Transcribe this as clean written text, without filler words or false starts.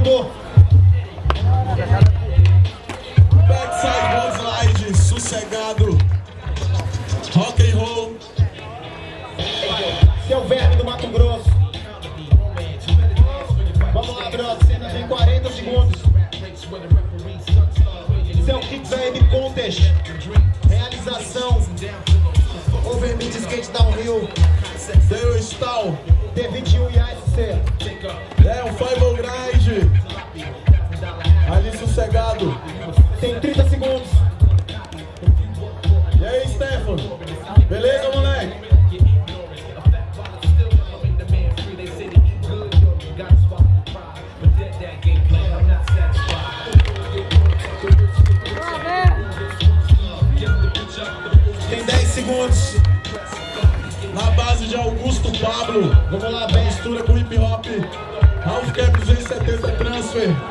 Chegou. Backside slide, sossegado. Rock and roll. Seu verme do Mato Grosso. Vamos lá, brother. Cena tem 40 segundos. Seu Kicks AM Contest. Realização. Overmeet Skate Downhill. Seu stall. T21 e ASC. É um Five Grind. Ali sossegado. Tem 30 segundos. E aí, Stefano? Beleza, moleque? Tem 10 segundos. Na base de Augusto Pablo. Vamos lá, bem. Mistura com hip hop. Ralph Cap 270 Transfer.